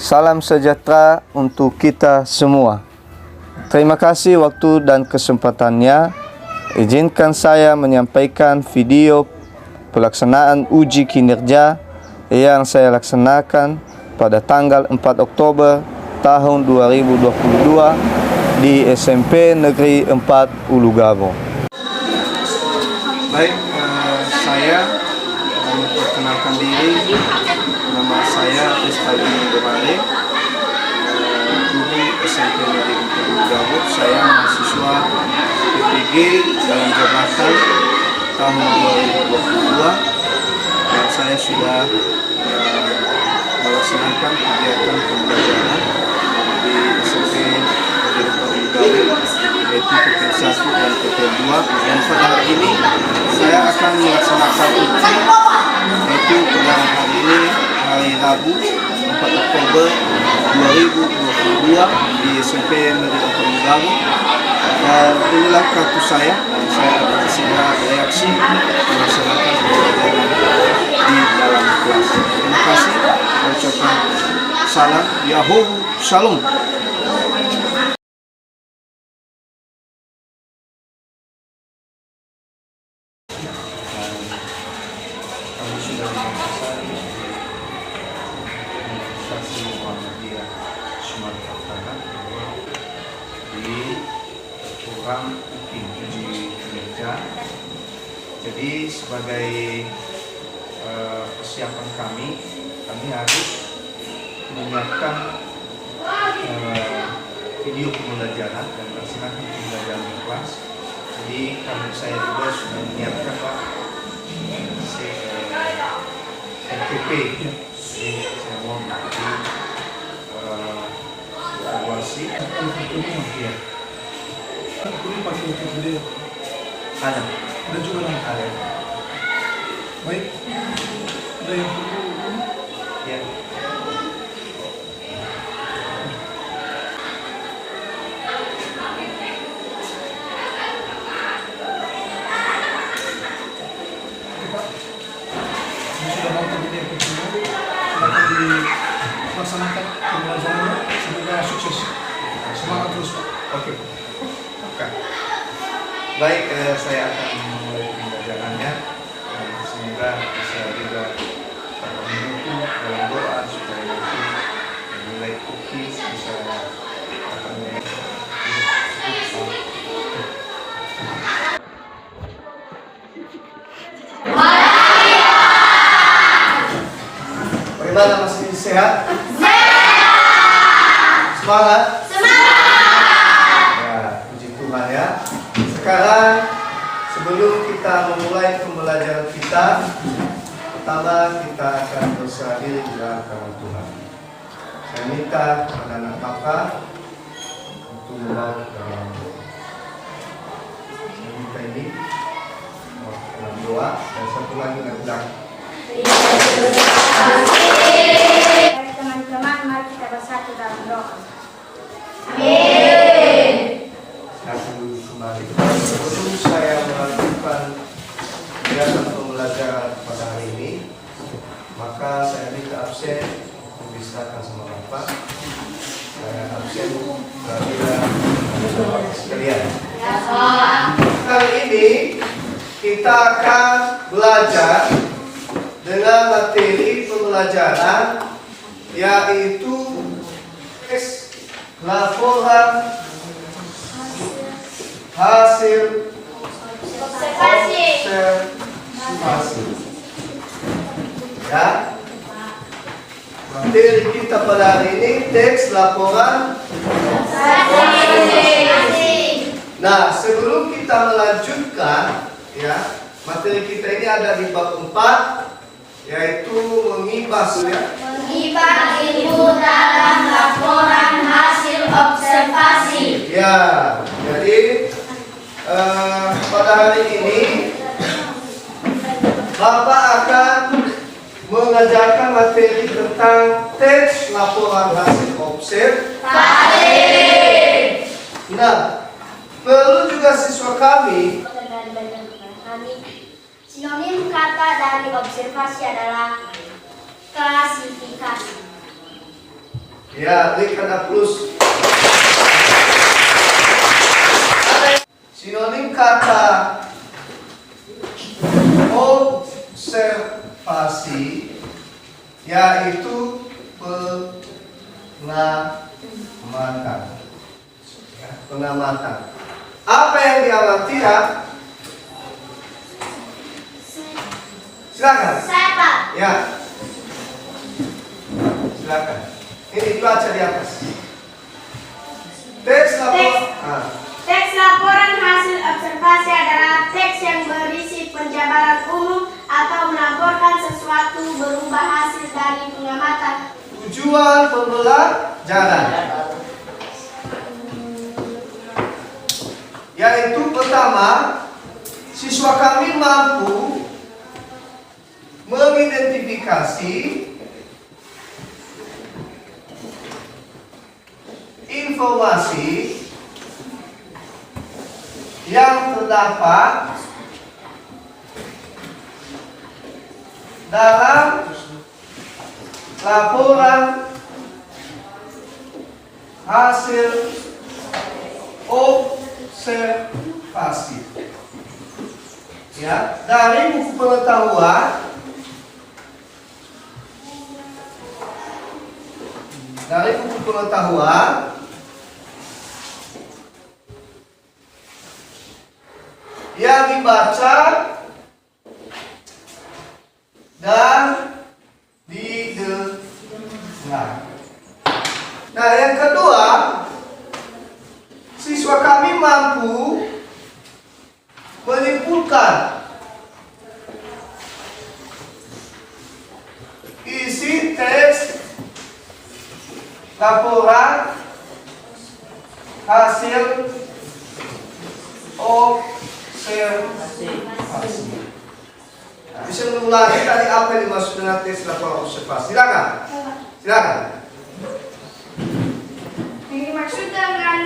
Salam sejahtera untuk kita semua. Terima kasih waktu dan kesempatannya. Izinkan saya menyampaikan video pelaksanaan uji kinerja yang saya laksanakan pada tanggal 4 Oktober tahun 2022 di SMP Negeri 4 Ulugabo. Baik, saya memperkenalkan diri. Nama saya Rizky Mubare, guru SMP Negeri 4 Ulugabo. Saya mahasiswa PPG dalam jabatan tahun 2022 dan saya sudah melaksanakan kegiatan pembelajaran di SMP Negeri 4 Ulugabo, yaitu PPL 1 dan PPL 2, dan pada hari ini saya akan melaksanakan uji, yaitu pada hari ini hari Rabu 4 Oktober 2022 di SMP Negeri 4 Ulugabo. Dan inilah kartu saya, dan saya akan segera reaksi melaksanakan pembelajaran di dalam kelas. Terima kasih. Saya ucapkan salam Yahoo Shalom. Kami sudah menguasai Universitas Muhammadiyah Sumatera Utara di program uji kinerja. Jadi sebagai persiapan kami harus menyiapkan video pembelajaran dan melaksanakan pembelajaran di kelas. Jadi saya juga sudah menyiapkan NPP. Jadi saya mau evaluasi. Ya. Ini pakai video. Ada juga ada. Baik. Ada yang Ya. sudah nonton video kedua, akan dilaksanakan pembelajarannya. Semoga sukses. Semangat terus, Pak. Oke. Baik, saya akan memulai pembelajarannya. Semoga bisa juga mendukung dalam doa supaya nanti nilai cookies bisa Bagaimana, masih sehat? Semangat? Ya, puji Tuhan ya. Sekarang sebelum kita memulai pembelajaran kita, pertama kita akan berserah diri di dalam tangan Tuhan. Saya minta kepada anak Bapak untuk membawa ke dalam doa. Saya minta ini dalam doa, dan satu lagi dengan bilang. Teman-teman, mari kita bersatu dalam doa. Amin. Kembali. Sebelum saya melanjutkan kegiatan pembelajaran pada hari ini, maka saya minta absen untuk diserahkan sama Bapak. Saya absen bagi sekalian. Kali ini kita akan belajar dengan materi pembelajaran yaitu laporan hasil observasi. Ya. Materi kita pada hari ini teks laporan observasi. Nah, sebelum kita melanjutkan ya, materi kita ini ada di bab 4, yaitu mengibas ya. Mengibas ilmu dalam laporan hasil observasi. Ya, jadi pada hari ini Bapak akan mengajarkan materi tentang teks laporan hasil observasi. Nah, perlu juga siswa kami. Sinonim kata dari observasi adalah klasifikasi. Ya, berikan plus. Sinonim kata observasi yaitu pengamatan. Ya, pengamatan. Apa yang diamati ya? Silakan. Saya Pak. Ya. Silakan. Ini baca di atas. Teks lapor. Teks laporan hasil observasi adalah teks yang berisi penjabaran umum atau melaporkan sesuatu berupa hasil dari pengamatan. Tujuan pembelajaran yaitu pertama, siswa kami mampu mengidentifikasi informasi yang terdapat dalam laporan hasil observasi. Ya, dari buku pengetahuan, yang dibaca dan didengar. Nah, yang kedua, siswa kami mampu menyimpulkan isi teks laporan hasil observasi. Bisa mengulangi tadi apa yang dimaksud dengan teks laporan observasi? Silakan. Yang dimaksud dengan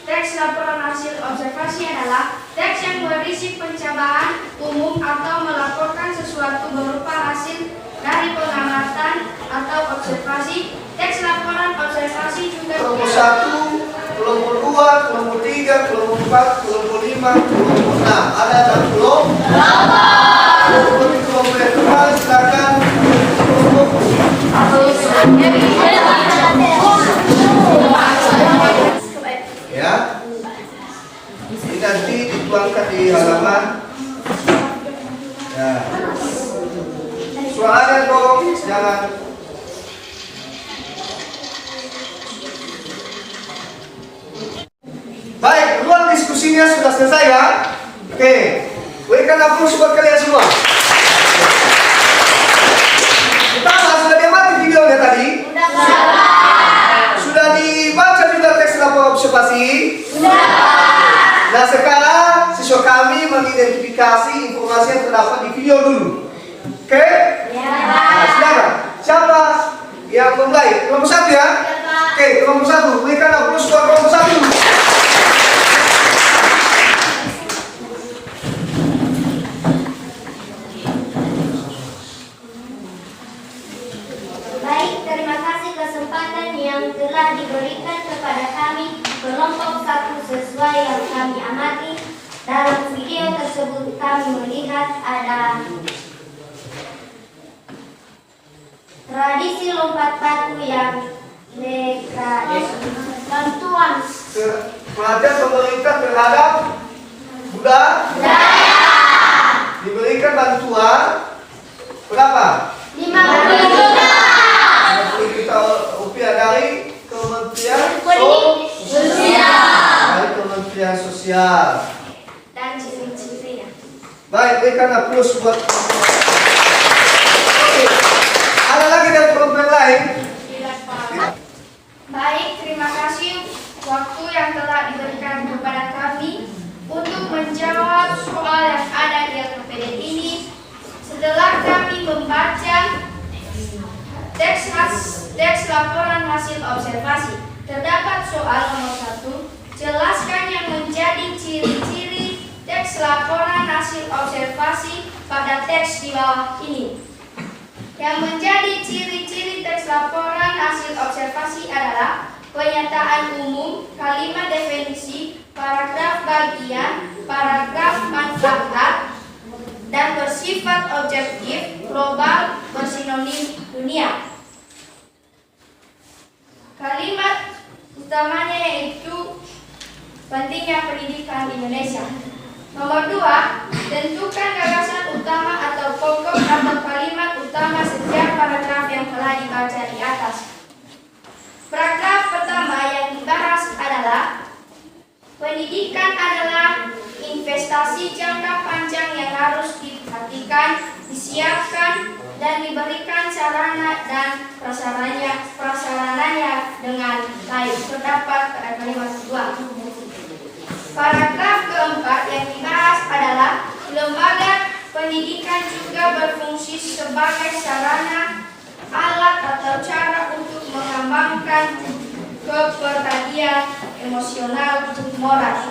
teks laporan hasil observasi adalah teks yang berisi penjabaran umum atau melaporkan sesuatu berupa hasil dari pengamatan atau observasi. Teks laporan observasi juga Kelompok 1, kelompok 2, kelompok 3, kelompok 4, kelompok 5, kelompok 6. Ada dalam kelompok? Kelompok yang kedua, silakan. Ya. Ini nanti dituangkan di halaman. Ya. Suaranya dong, jangan. Baik, ruang diskusinya sudah selesai ya. Oke, berikan aplaus buat kalian semua. Pertama, sudah diamati videonya tadi? Sudah dibaca juga teks laporan observasi? Nah, sekarang siswa kami mengidentifikasi informasi yang terdapat di video dulu. Oke? Nah, silakan. Siapa yang memulai? Kelompok 1 ya? Oke, kelompok 1. Berikan aplaus buat kelompok 1. Baik, terima kasih kesempatan yang telah diberikan kepada kami kelompok 1 sesuai yang kami amati. Dalam video tersebut kami melihat ada tradisi lompat batu yang bantuan Perhatian pemerintah terhadap budaya diberikan bantuan berapa? 50 juta. 50 juta rupiah dari Kementerian Sosial Dan ciri-cirinya. Baik, berikan aplaus buat. Oke. Ada lagi dari kelompok lain? Baik, terima kasih waktu yang telah diberikan kepada kami untuk menjawab soal yang ada di LKPD ini. Setelah kami membaca teks laporan hasil observasi, terdapat soal nomor 1. Jelaskan yang menjadi ciri-ciri teks laporan hasil observasi pada teks di bawah ini. Yang menjadi ciri-ciri teks laporan hasil observasi observasi adalah pernyataan umum, kalimat definisi, paragraf bagian, paragraf manfaat, dan bersifat objektif, global, bersinonim dunia. Kalimat utamanya yaitu pentingnya pendidikan di Indonesia. Nomor 2, tentukan gagasan utama atau pokok atau kalimat utama setiap paragraf yang telah dibaca di atas. Paragraf pertama yang dibahas adalah pendidikan adalah investasi jangka panjang yang harus diperhatikan, disiapkan, dan diberikan sarana dan prasarananya dengan baik. Terdapat pada kalimat kedua. Paragraf keempat yang dibahas adalah lembaga pendidikan juga berfungsi sebagai sarana, alat atau cara untuk mengembangkan kepribadian emosional moral.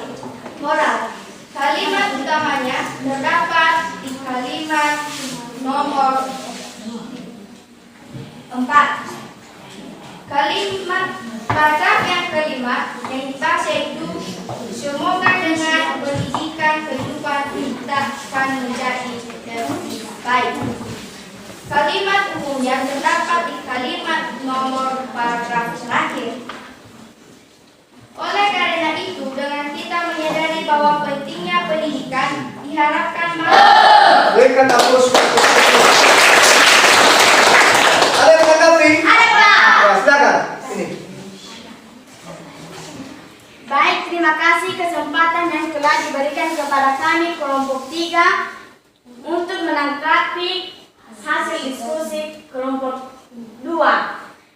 Kalimat utamanya terdapat di kalimat nomor 4. Paragraf yang kelima yang dibahas yaitu semoga dengan pendidikan kehidupan kita akan menjadi lebih baik. Kalimat umumnya terdapat di kalimat nomor paragraf terakhir. Oleh karena itu, dengan kita menyadari bahwa pentingnya pendidikan, diharapkan Berikan aplaus. Ada yang menanggapi? Ada, Pak. Ya, silakan. Ini. Baik, terima kasih kesempatan yang telah diberikan kepada kami kelompok 3 untuk menanggapi hasil diskusi kelompok 2.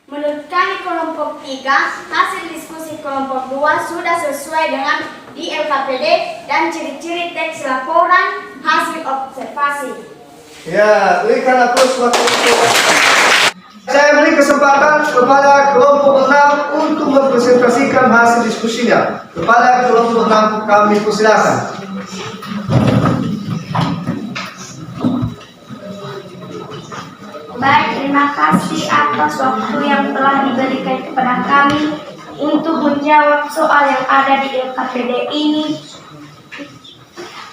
Menurut kami kelompok 3, hasil diskusi kelompok 2 sudah sesuai dengan di LKPD dan ciri-ciri teks laporan hasil observasi. Ya, berikan aplaus waktu itu. Saya beri kesempatan kepada kelompok 6 untuk mempresentasikan hasil diskusinya. Kepada kelompok 6 kami persilakan. Baik, terima kasih atas waktu yang telah diberikan kepada kami untuk menjawab soal yang ada di LKPD ini.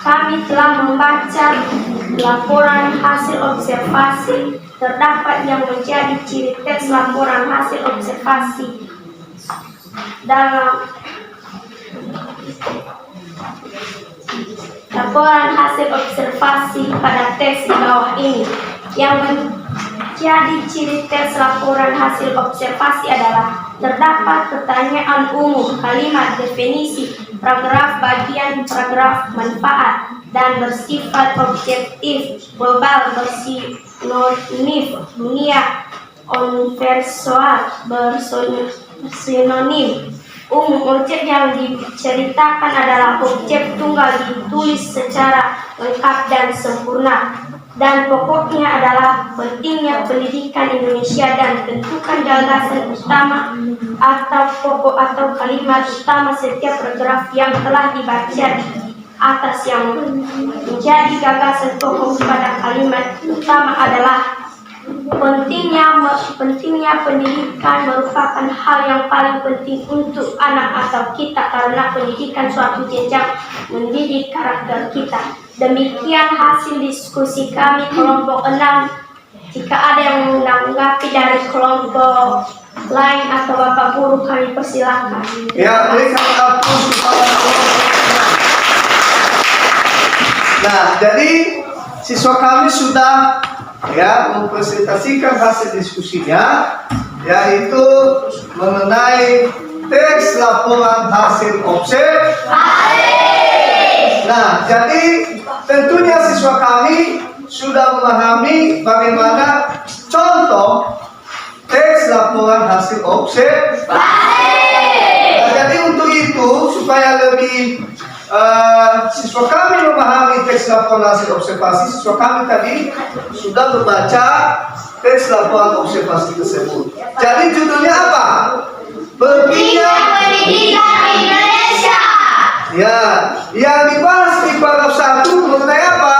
Kami telah membaca laporan hasil observasi. Terdapat yang menjadi ciri teks laporan hasil observasi dalam laporan hasil observasi pada teks di bawah ini. Yang menjadi ciri teks laporan hasil observasi adalah terdapat pertanyaan umum, kalimat definisi, paragraf bagian, paragraf manfaat, dan bersifat objektif, global, bersinonim dunia, universal, bersinonim umum. Objek yang diceritakan adalah objek tunggal ditulis secara lengkap dan sempurna, dan pokoknya adalah pentingnya pendidikan Indonesia, dan tentukan gagasan utama atau pokok atau kalimat utama setiap paragraf yang telah dibaca di atas. Yang menjadi gagasan pokok pada kalimat utama adalah pentingnya pendidikan merupakan hal yang paling penting untuk anak atau kita, karena pendidikan suatu jenjang mendidik karakter kita. Demikian hasil diskusi kami kelompok 6. Jika ada yang menanggapi dari kelompok lain atau Bapak Guru, kami persilakan. Ya, berikan aplaus kepada kelompok 6. Nah, jadi siswa kami sudah mempresentasikan hasil diskusinya, yaitu mengenai teks laporan hasil observasi. Nah, jadi tentunya siswa kami sudah memahami bagaimana contoh teks laporan hasil observasi. Nah, jadi untuk itu supaya lebih siswa kami memahami teks laporan hasil observasi, siswa kami tadi sudah membaca teks laporan observasi tersebut. Jadi judulnya apa? Pentingnya Pendidikan Indonesia. Ya, yang dibahas di paragraf 1 mengenai apa?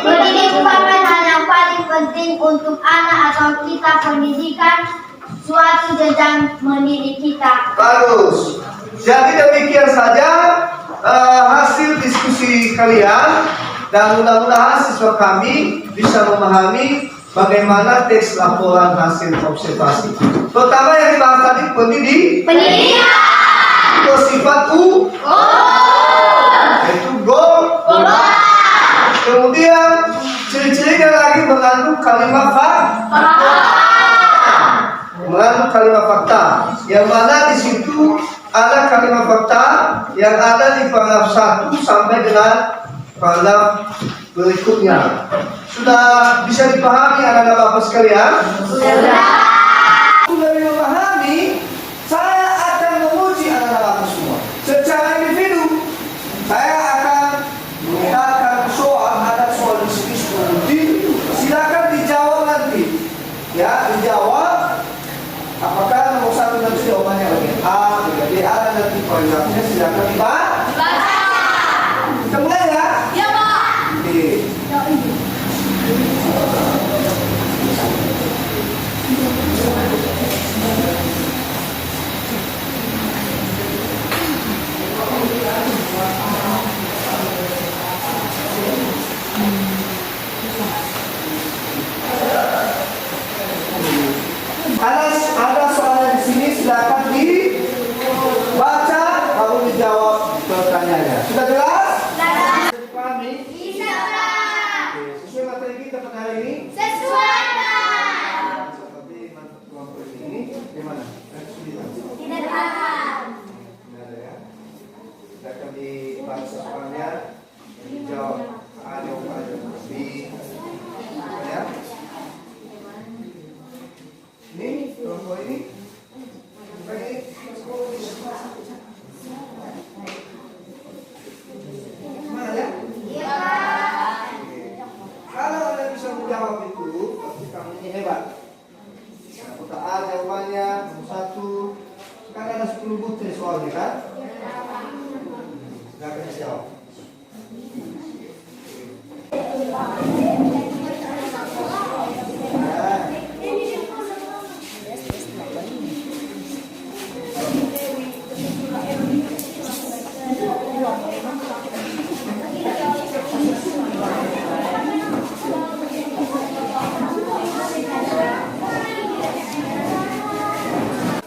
Pendidikan hal yang paling penting untuk anak atau kita. Pendidikan suatu jenjang mendidik kita. Bagus. Jadi demikian saja hasil diskusi kalian, dan mudah-mudahan siswa kami bisa memahami bagaimana teks laporan hasil observasi. Pertama yang dibahas tadi pendidikan. Itu sifat yaitu kemudian ciri-cirinya lagi mengandung kalimat fakta, yang mana di situ ada kalimat fakta yang ada di paragraf 1 sampai dengan paragraf berikutnya. Sudah bisa dipahami anak-anak Bapak sekalian? Sudah memahami, saya akan menguji anak-anak Bapak semua secara individu. Saya akan menggunakan soal, ada soal di sini sudah rutin. Silakan dijawab nanti. Ya, dijawab. Apakah nomor 1 nanti jawabannya bagian A, bagian B, ada nanti paragrafnya, silakan dibaca. Kita mulai ya? Ya, Pak. Oke. Ada soalnya di sini, silakan dibaca lalu dijawab pertanyaannya. Sudah jelas? Pahami? Bisa. Sesuai materi kita pada hari ini? Sesuai. Seperti kelompok ini, gimana? Tidak ada. Tidak ada ya? Silakan dibaca soalnya, dijawab A jawabannya, B, ya? Ini kelompok ini. Mana ya? Iya. Kalau Anda bisa menjawab itu, pasti kamu ini hebat. Nah, kota A jawabannya nomor 1. Kan ada 10 butir soalnya kan? Silakan dijawab.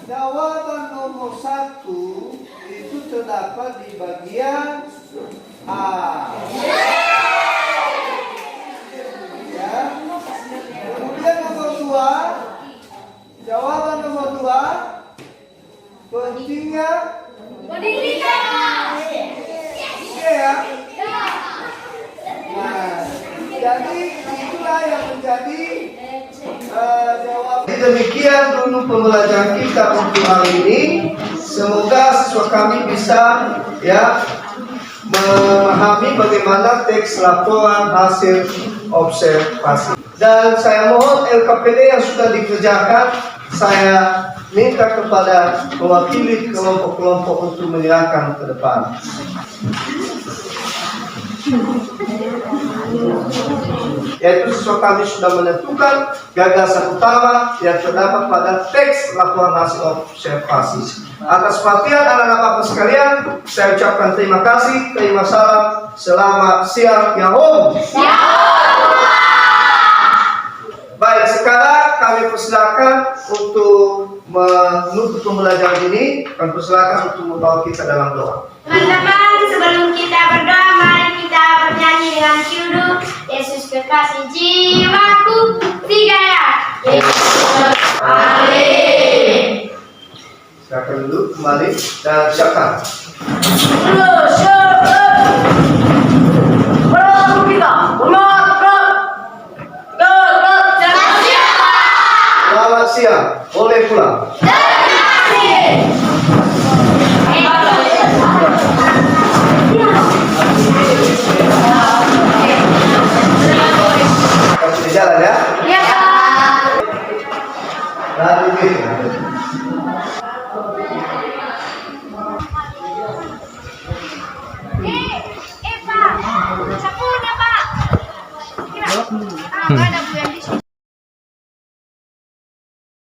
Jawaban nomor 1 itu terdapat di bagian A. Ya. Kemudian nomor 2, jawaban nomor 2, pentingnya Pendidikan. iya ya. Nah, jadi itulah yang menjadi jawaban. Demikian dulu pembelajaran kita untuk hari ini. Semoga siswa kami bisa ya memahami bagaimana teks laporan hasil observasi. Dan saya mohon LKPD yang sudah dikerjakan, saya minta kepada mewakili kelompok-kelompok untuk menyerahkan ke depan. Yaitu siswa kami sudah menentukan gagasan utama yang terdapat pada teks laporan hasil observasi. Atas perhatian anak-anak Bapak sekalian, saya ucapkan terima kasih, terima salam, selamat siang, Yahoo. Baik, sekarang kami persilakan untuk menutup pembelajaran ini. Kami persilakan untuk membawa kita dalam doa. Teman-teman, sebelum kita berdoa, mari kita bernyanyi dengan judul Yesus kekasih jiwaku. 3 ya. Yesus, amin. Silakan dulu kembali dan siapkan. Selamat siang, boleh pulang. Kasih jalan ya. Lalu gitu. Pak, sapunya Pak. Kira. Ada